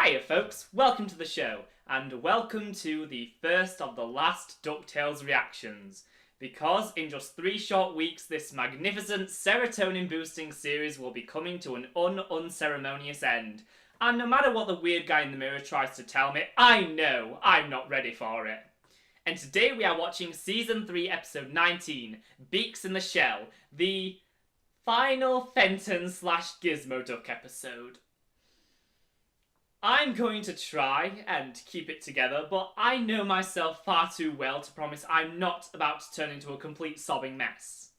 Hiya folks, welcome to the show, and welcome to the first of the last Ducktales reactions. Because in just 3 short weeks, this magnificent serotonin-boosting series will be coming to an unceremonious end. And no matter what the weird guy in the mirror tries to tell me, I know I'm not ready for it. And today we are watching Season 3, Episode 19, Beaks in the Shell, the final Fenton/Gizmo Duck episode. I'm going to try and keep it together, but I know myself far too well to promise I'm not about to turn into a complete sobbing mess.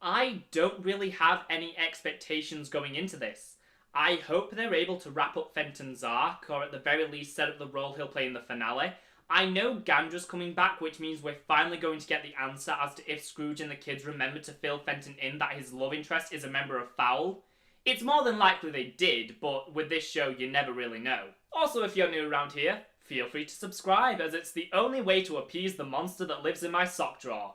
I don't really have any expectations going into this. I hope they're able to wrap up Fenton's arc, or at the very least set up the role he'll play in the finale. I know Gandra's coming back, which means we're finally going to get the answer as to if Scrooge and the kids remember to fill Fenton in that his love interest is a member of Fowl. It's more than likely they did, but with this show you never really know. Also, if you're new around here, feel free to subscribe, as it's the only way to appease the monster that lives in my sock drawer.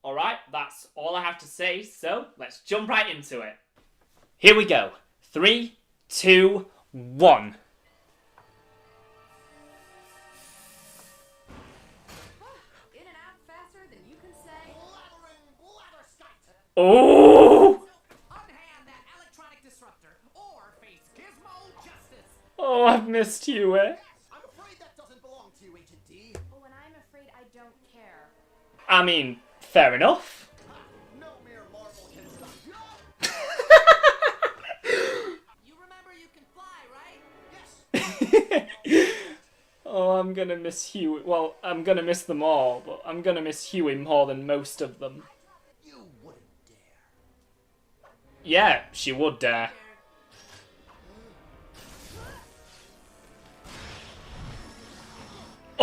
Alright, that's all I have to say, so let's jump right into it. Here we go. 3, 2, 1. Oh! Oh, I've missed you, eh? I'm afraid that doesn't belong to you, Agent D. Oh, and I'm afraid I don't care. I mean, fair enough. No mere mortal can stop you. You remember you can fly, right? Yes. Oh, I'm gonna miss Huey. Well, I'm gonna miss them all, but I'm gonna miss Huey more than most of them. You wouldn't dare. Yeah, she would dare.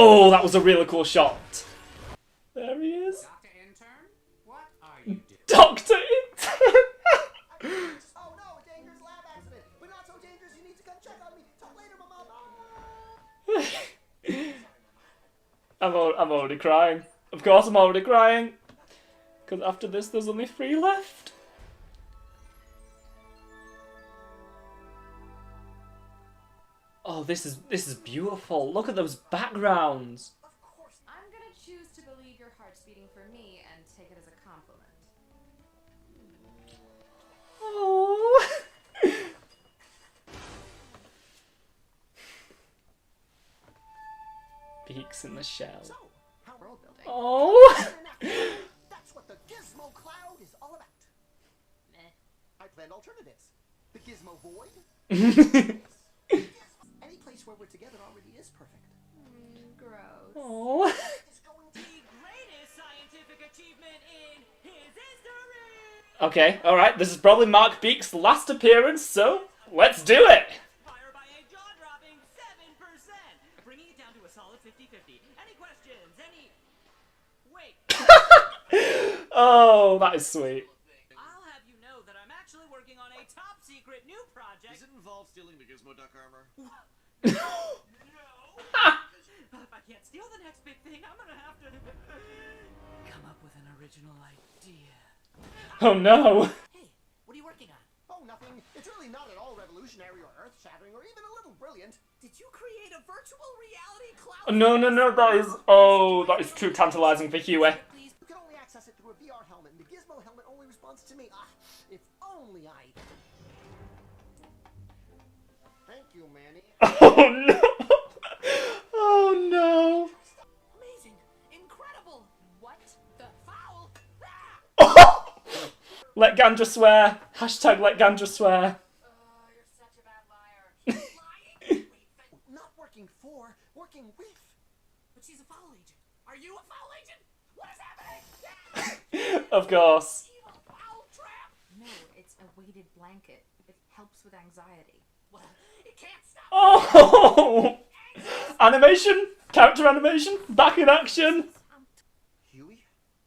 Oh, that was a really cool shot. There he is. Dr. Intern, what are you doing? Dr. Intern! Oh no, a dangerous lab accident. But not so dangerous you need to come check on me. Talk later, Mama. I'm already crying. Of course I'm already crying. Because after this there's only 3 left. Oh, this is beautiful. Look at those backgrounds. Of course. I'm gonna choose to believe your heart's beating for me and take it as a compliment. Oh. Beaks in the shell. So, how world building? Oh. That's what the Gizmo Cloud is all about. Meh. I planned alternatives. The Gizmo Void. Any place where we're together already is perfect. Gross. Oh. It's going to be Greatest scientific achievement in his history! Okay, alright, this is probably Mark Beaks' last appearance, so let's do it! Fire by a jaw-dropping 7%! Bringing it down to a solid 50-50. Any questions? Any... Wait. Oh, that is sweet. I'll have you know that I'm actually working on a top-secret new project. Does it involve stealing the Gizmo Duck armor? No! But if I can't steal the next big thing, I'm gonna have to... come up with an original idea. Oh no! Hey, what are you working on? Oh, nothing. It's really not at all revolutionary or earth-shattering or even a little brilliant. Did you create a virtual reality cloud? No, that is... Oh, that is too tantalizing for Huey. Please, you can only access it through a VR helmet, and the Gizmo helmet only responds to me. If only I... Thank you, Manny. Oh no! Oh no! Amazing! Incredible! What the foul? Let Gandra swear. Hashtag let Gandra swear. You're such a bad liar. Lying? Not working for, working with. But she's a foul agent. Are you a foul agent? What is happening? Of course. Evil foul trap! No, it's a weighted blanket. It helps with anxiety. Well, it can't stop. Oh! Animation! Character animation! Back in action! Huey,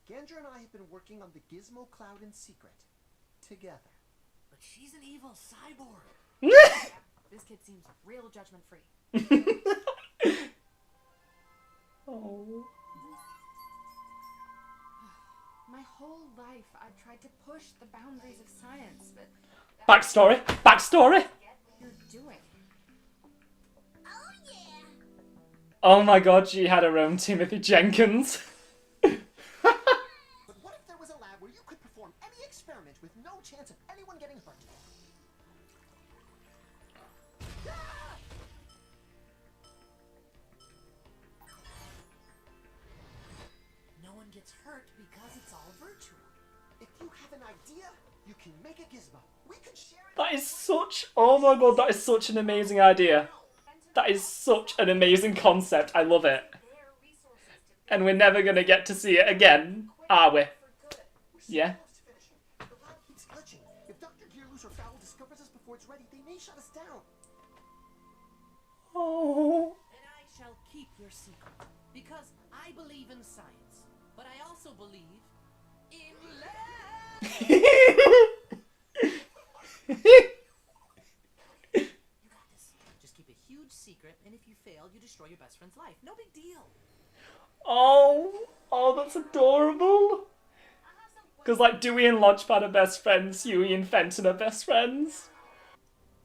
Gandra and I have been working on the Gizmo Cloud in secret. Together. But she's an evil cyborg. This kid seems real judgment-free. Oh. My whole life, I've tried to push the boundaries of science, but Backstory. you're doing. Oh my god, she had her own Timothy Jenkins. But what if there was a lab where you could perform any experiment with no chance of anyone getting hurt? No one gets hurt because it's all virtual. If you have an idea, you can make a gizmo. We could share it. That is such... Oh my god, that is such an amazing idea. That is such an amazing concept. I love it. And we're never going to get to see it again, are we? Yeah. The lab keeps glitching. If Dr. Gearloose or Fowl discovers us before it's ready, they may shut us down. Oh. And I shall keep your secret. Because I believe in science. But I also believe in love. You got this. Just keep a huge secret, and if you fail, you destroy your best friend's life. No big deal. Oh, that's adorable. Because, like, Dewey and Launchpad are best friends, Huey and Fenton are best friends.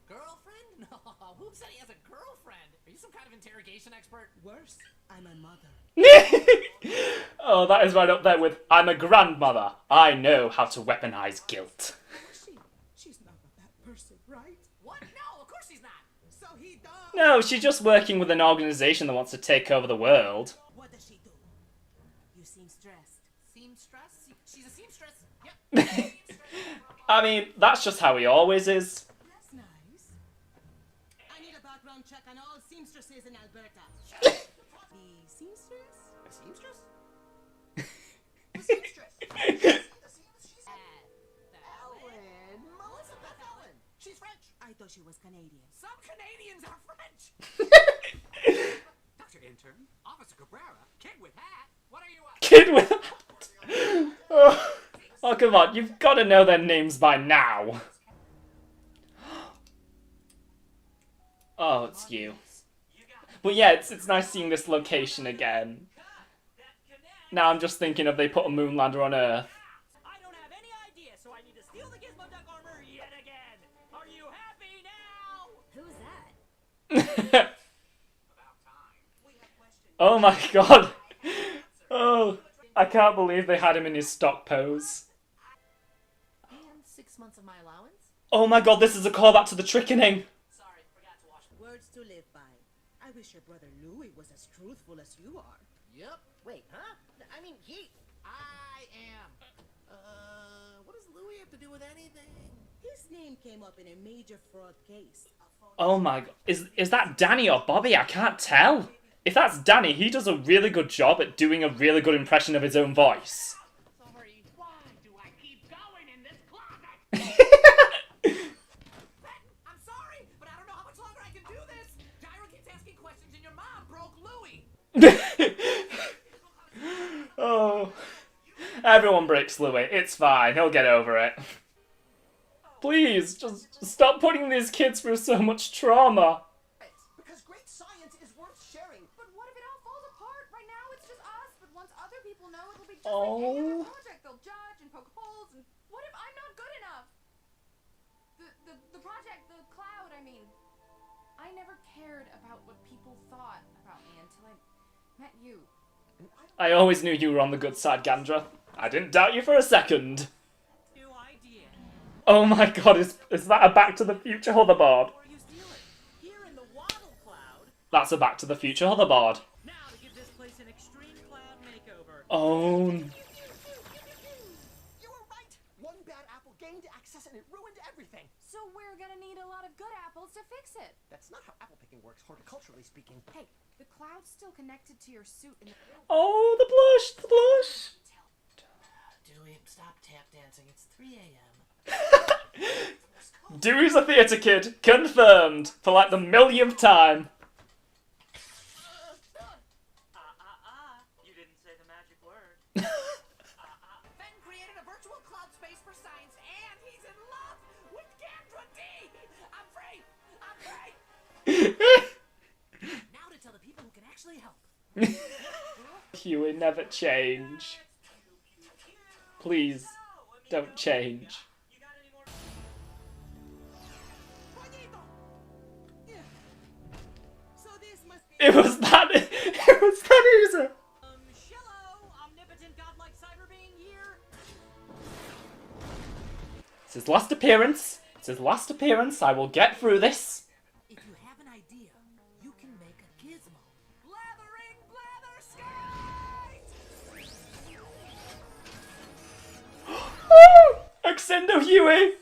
Girlfriend? No, who said he has a girlfriend? Are you some kind of interrogation expert? Worse, I'm a mother. Oh, that is right up there with, I'm a grandmother. I know how to weaponize guilt. She's not a bad person, right? What? No, of course she's not. So he does. No, she's just working with an organization that wants to take over the world. What does she do? You seem stressed. Seamstress? She's a seamstress. Yep. I mean, that's just how he always is. That's nice. I need a background check on all seamstresses in Alberta. The seamstress? A seamstress? The seamstress! She's Ellen! Melissa Beth Ellen! She's French! I thought she was Canadian. Some Canadians are French. Dr. Intern, Officer Cabrera, kid with hat. What are you up? Kid with that. Oh, come on, you've got to know their names by now. Oh, it's you. But yeah, it's nice seeing this location again. Now I'm just thinking if they put a moonlander on Earth. I don't have any idea, so I need to steal the Gizmo Duck armor yet again. Are you happy now? Who's that? Oh my god. Oh, I can't believe they had him in his stock pose. And 6 months of my allowance? Oh my god, this is a callback to the trickening. Sorry, forgot to wash it. Words to live by. I wish your brother Louis was as truthful as you are. Yep. Wait, huh? I mean, I am. What does Louis have to do with anything? His name came up in a major fraud case. Oh my god. Is that Danny or Bobby? I can't tell. If that's Danny, he does a really good job at doing a really good impression of his own voice. Sorry. Why do I keep going in this closet? I'm sorry, but I don't know how much longer I can do this. Gyro keeps asking questions and your mom broke Louis. Oh. Everyone breaks Louis. It's fine. He'll get over it. Please, just stop putting these kids through so much trauma. because great science is worth sharing. But what if it all falls apart? Right now it's just us, but once other people know, it'll be just Oh. like any other project. They'll judge and poke holes, and what if I'm not good enough? The project, the cloud, I mean. I never cared about what people thought about me until I met you. I always knew you were on the good side, Gandra. I didn't doubt you for a second. New idea. Oh my god, is that a Back to the Future hoverboard? Or you steal it. Here in the Waddle Cloud. That's a Back to the Future hoverboard. Now to give this place an extreme cloud makeover. Oh. You were right! One bad apple gained access and it ruined everything. So we're gonna need a lot of good apples to fix it. That's not how apple picking works, horticulturally speaking. Hey, the cloud's still connected to your suit in the Oh, the blush, the blush. Dewey, stop tap dancing. It's 3 a.m. Dewey's a theatre kid. Confirmed. For like the millionth time. You didn't say the magic word. Ben created a virtual cloud space for science, and he's in love with Gandra D. I'm free. I'm free. Now to tell the people who can actually help. Huey, never change. Please, don't change. You got any more? So this must be. It was that. his last appearance. It's his last appearance. I will get through this. If you have an idea, you can make a gizmo. Blathering blather sky! Exendo Huey!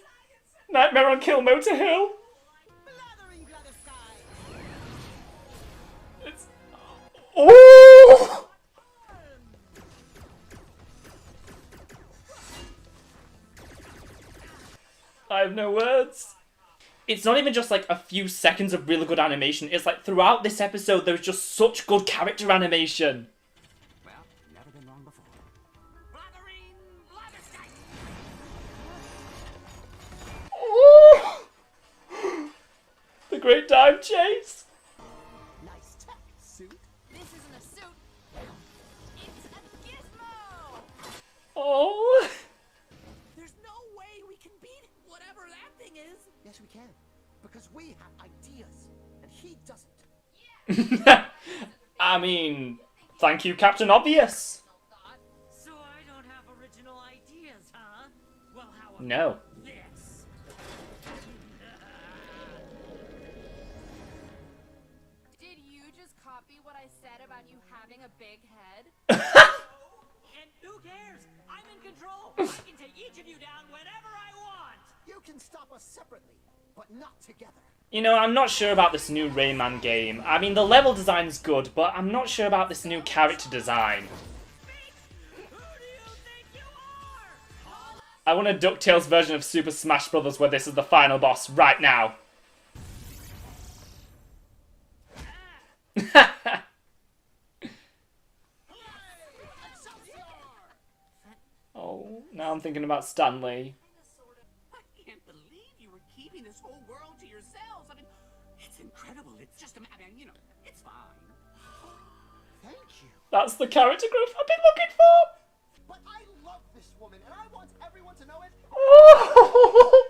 Nightmare on Kill Motor Hill. Blathering blather sky! It's... Oh! I have no words. It's not even just like a few seconds of really good animation. It's like throughout this episode, there's just such good character animation. Well, never been wrong before. Blathering blather sky! Oh! The Great Dive Chase. Nice tech, suit. This isn't a suit. It's a gizmo. Oh. There's no way we can beat whatever that thing is. Yes, we can. Because we have ideas, and he doesn't. I mean, thank you, Captain Obvious. So I don't have original ideas, huh? Well, how about No. this? Did you just copy what I said about you having a big head? And who cares? I'm in control. I can take each of you down whenever I want. You can stop us separately, but not together. You know, I'm not sure about this new Rayman game. I mean, the level design's good, but I'm not sure about this new character design. Who do you think you are? I want a DuckTales version of Super Smash Bros. Where this is the final boss right now. Oh, now I'm thinking about Stanley. I can't believe you were keeping this whole world to yourselves. I mean, it's incredible. It's just, I mean, you know, it's fine. Thank you. That's the character growth I've been looking for. But I love this woman, and I want everyone to know it. Oh.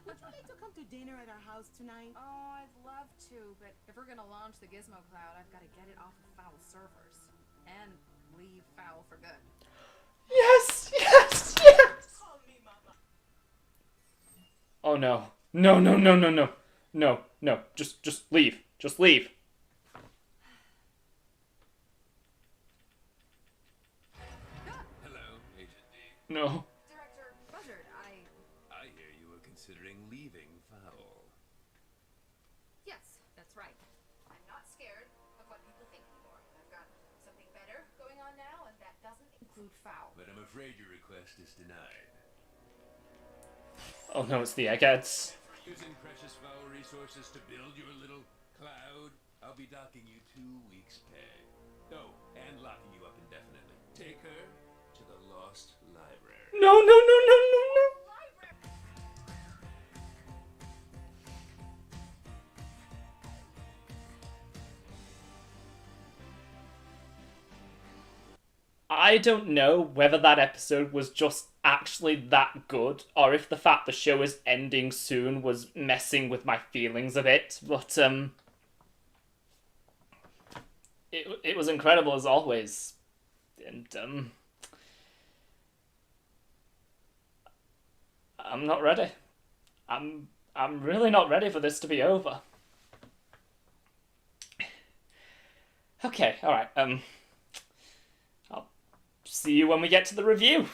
Would you like to come to dinner at our house tonight? Oh, I'd love to, but if we're gonna launch the Gizmo Cloud, I've got to get it off of foul servers. And leave foul for good. Yes, yes, yes. Oh no. No, no, no, no, no. No, no. Just leave. Just leave. Hello, Agent D. No. Director Buzzard, I hear you were considering leaving Fowl. Yes, that's right. I'm not scared of what people think anymore. I've got something better going on now, and that doesn't include foul. But I'm afraid your request is denied. Oh no, it's the eggheads. Using precious Fowl resources to build your little cloud, I'll be docking you 2 weeks' pay. Oh, and locking you up indefinitely. Take her to the Lost Library. No, no, no, no, no, no. I don't know whether that episode was just actually that good, or if the fact the show is ending soon was messing with my feelings a bit, but, it was incredible as always, and, I'm not ready. I'm really not ready for this to be over. Okay, alright, I'll see you when we get to the review.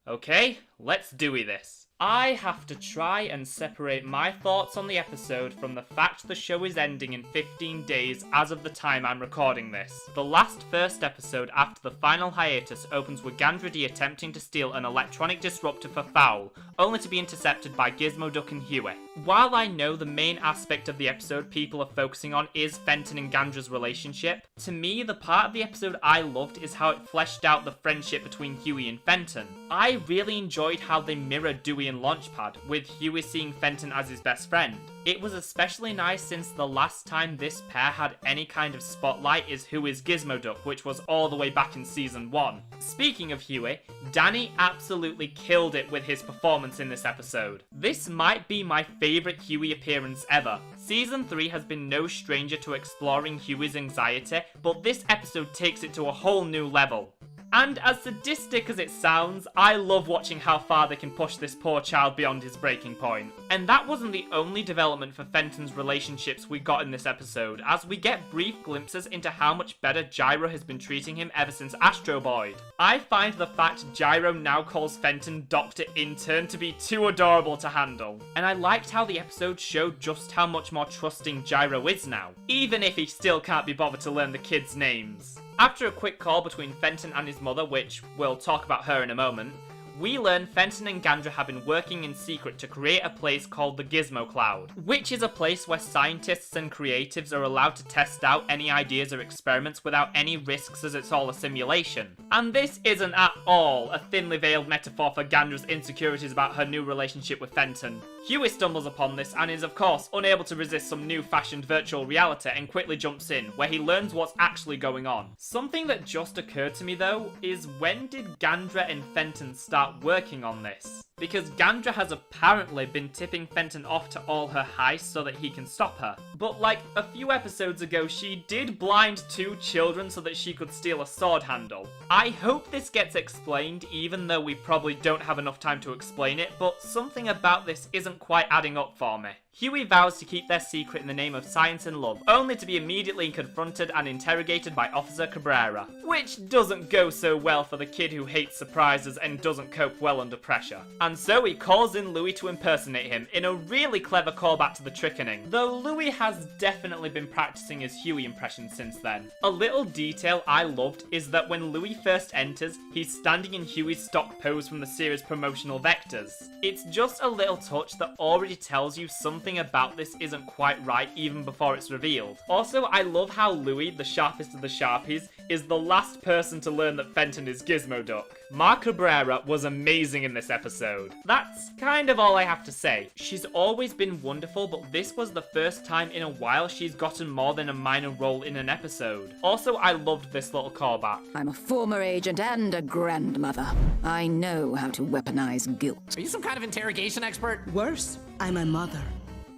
Okay, let's doey this. I have to try and separate my thoughts on the episode from the fact the show is ending in 15 days as of the time I'm recording this. The last first episode after the final hiatus opens with Gandra D attempting to steal an electronic disruptor for Fowl, only to be intercepted by Gizmo, Duck and Huey. While I know the main aspect of the episode people are focusing on is Fenton and Gandra's relationship, to me the part of the episode I loved is how it fleshed out the friendship between Huey and Fenton. I really enjoyed how they mirrored Dewey and Launchpad, with Huey seeing Fenton as his best friend. It was especially nice since the last time this pair had any kind of spotlight is Huey's Gizmo Duck, which was all the way back in season 1. Speaking of Huey, Danny absolutely killed it with his performance in this episode. This might be my favourite Huey appearance ever. Season 3 has been no stranger to exploring Huey's anxiety, but this episode takes it to a whole new level. And as sadistic as it sounds, I love watching how far they can push this poor child beyond his breaking point. And that wasn't the only development for Fenton's relationships we got in this episode, as we get brief glimpses into how much better Gyro has been treating him ever since Astro Boy'd. I find the fact Gyro now calls Fenton Dr. Intern to be too adorable to handle. And I liked how the episode showed just how much more trusting Gyro is now, even if he still can't be bothered to learn the kids' names. After a quick call between Fenton and his mother, which we'll talk about her in a moment, we learn Fenton and Gandra have been working in secret to create a place called the Gizmo Cloud, which is a place where scientists and creatives are allowed to test out any ideas or experiments without any risks, as it's all a simulation. And this isn't at all a thinly veiled metaphor for Gandra's insecurities about her new relationship with Fenton. Huey stumbles upon this and is of course unable to resist some new fashioned virtual reality and quickly jumps in, where he learns what's actually going on. Something that just occurred to me though is, when did Gandra and Fenton start working on this? Because Gandra has apparently been tipping Fenton off to all her heists so that he can stop her. But like a few episodes ago, she did blind 2 children so that she could steal a sword handle. I hope this gets explained, even though we probably don't have enough time to explain it, but something about this isn't quite adding up for me. Huey vows to keep their secret in the name of science and love, only to be immediately confronted and interrogated by Officer Cabrera, which doesn't go so well for the kid who hates surprises and doesn't cope well under pressure. And so he calls in Louie to impersonate him, in a really clever callback to the Trickening, though Louie has definitely been practicing his Huey impression since then. A little detail I loved is that when Louie first enters, he's standing in Huey's stock pose from the series' promotional vectors. It's just a little touch that already tells you something about this isn't quite right even before it's revealed. Also, I love how Louie, the sharpest of the Sharpies, is the last person to learn that Fenton is Gizmo Duck. Mar Cabrera was amazing in this episode. That's kind of all I have to say. She's always been wonderful, but this was the first time in a while she's gotten more than a minor role in an episode. Also, I loved this little callback. I'm a former agent and a grandmother. I know how to weaponize guilt. Are you some kind of interrogation expert? Worse, I'm a mother.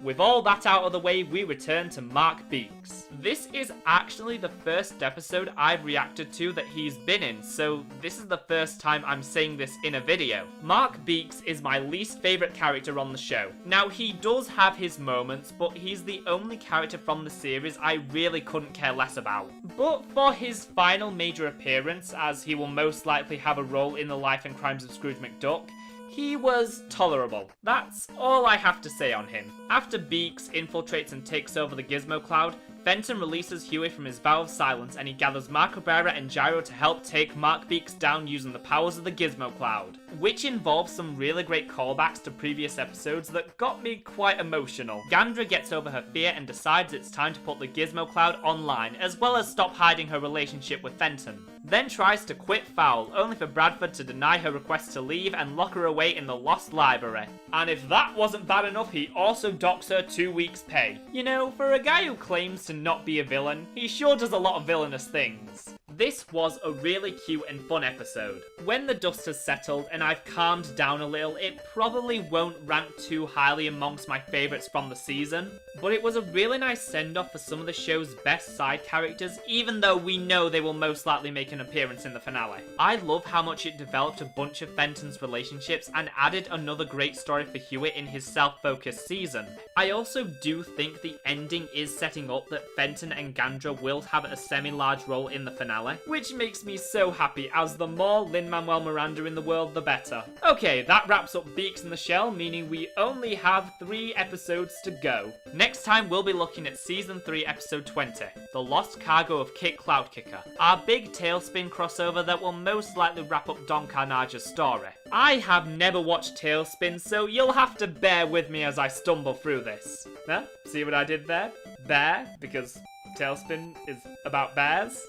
With all that out of the way, we return to Mark Beaks. This is actually the first episode I've reacted to that he's been in, so this is the first time I'm saying this in a video. Mark Beaks is my least favourite character on the show. Now, he does have his moments, but he's the only character from the series I really couldn't care less about. But for his final major appearance, as he will most likely have a role in the life and crimes of Scrooge McDuck, he was tolerable. That's all I have to say on him. After Beaks infiltrates and takes over the Gizmo Cloud, Fenton releases Huey from his vow of silence and he gathers Mark Cabrera and Gyro to help take Mark Beaks down using the powers of the Gizmo Cloud, which involves some really great callbacks to previous episodes that got me quite emotional. Gandra gets over her fear and decides it's time to put the Gizmo Cloud online, as well as stop hiding her relationship with Fenton. Then tries to quit foul, only for Bradford to deny her request to leave and lock her away in the Lost Library. And if that wasn't bad enough, he also docks her 2 weeks' pay. You know, for a guy who claims to not be a villain, he sure does a lot of villainous things. This was a really cute and fun episode. When the dust has settled and I've calmed down a little, it probably won't rank too highly amongst my favourites from the season, but it was a really nice send-off for some of the show's best side characters, even though we know they will most likely make an appearance in the finale. I love how much it developed a bunch of Fenton's relationships and added another great story for Huey in his self-focused season. I also do think the ending is setting up that Fenton and Gandra will have a semi-large role in the finale, which makes me so happy, as the more Lin-Manuel Miranda in the world, the better. Okay, that wraps up Beaks in the Shell, meaning we only have 3 episodes to go. Next time we'll be looking at Season 3 Episode 20, The Lost Cargo of Kit Cloudkicker, our big Tailspin crossover that will most likely wrap up Don Carnage's story. I have never watched Tailspin, so you'll have to bear with me as I stumble through this. Huh? See what I did there? Bear, because Tailspin is about bears.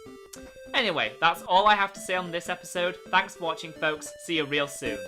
Anyway, that's all I have to say on this episode. Thanks for watching, folks. See you real soon.